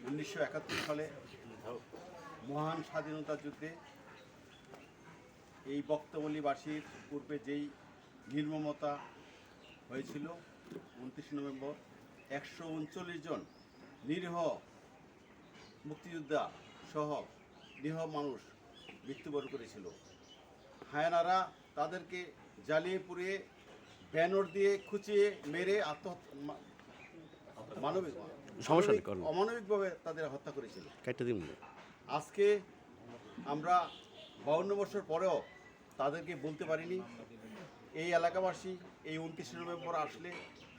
1971 সালে মহান স্বাধীনতা যুদ্ধে এই বক্তবলীবাসীর পূর্বে যেই নির্মমতা হয়েছিল 29 নভেম্বর 139 জন নিরীহ মুক্তিযোদ্ধা সহ নিরীহ মানুষ মৃত্যুবরণ করেছিল। হায়নারা তাদেরকে জ্বালিয়ে পুড়িয়ে ব্যানর দিয়ে খুঁচিয়ে মেরে অমানবিকভাবে তাদের হত্যা করেছিল। আজকে আমরা 52 বছর পরেও তাদেরকে বলতে পারিনি। এই এলাকাবাসী এই 29 নভেম্বর আসলে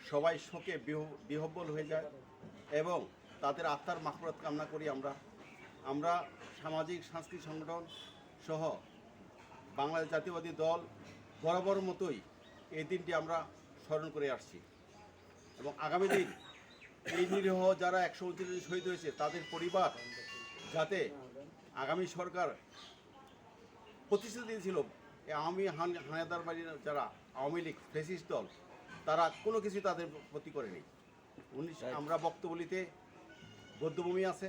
সবাই শোকে বিহ্বল হয়ে যায় এবং তাদের আত্মার মাগফিরাত কামনা করি। আমরা সামাজিক সাংস্কৃতিক সংগঠন সহ বাংলাদেশ জাতীয়বাদী দল বরাবর মতোই এই দিনটি আমরা স্মরণ করে আসছি এবং আগামী দিন এই নিরীহ যারা 129 শহীদ হয়েছে তাদের পরিবার যাতে আগামী সরকার প্রতিশ্রুতি দিয়েছিল আওয়ামী হানাদার বাড়ির যারা আওয়ামী লীগ ফ্যাসিস্ট দল তারা কোনো কিছু তাদের প্রতি করেনি। আমরা বক্তবলিতে বৌদ্ধভূমি আছে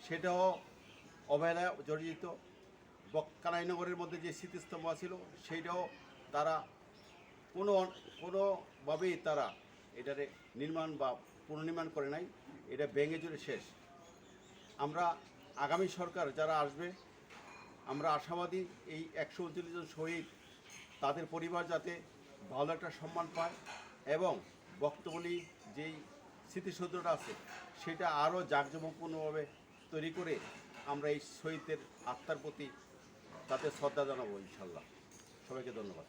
সেটাও অবহেলা জর্জিত। কানাইনগরের মধ্যে যে স্মৃতিস্তম্ভ ছিল সেইটাও তারা কোনোভাবেই তারা এটারে নির্মাণ বা পুনর্নির্মাণ করে নাই, এটা ভেঙে চুরে শেষ। আমরা আগামী সরকার যারা আসবে আমরা আশাবাদী এই 139 জন শহীদ তাদের পরিবার যাতে ভালো একটা সম্মান পায় এবং বক্তবলী যেই স্মৃতিসৌধটা আছে সেটা আরও জাঁকজমকপূর্ণভাবে তৈরি করে আমরা এই শহীদদের আত্মার প্রতি তাতে শ্রদ্ধা জানাবো ইনশাল্লাহ। সবাইকে ধন্যবাদ।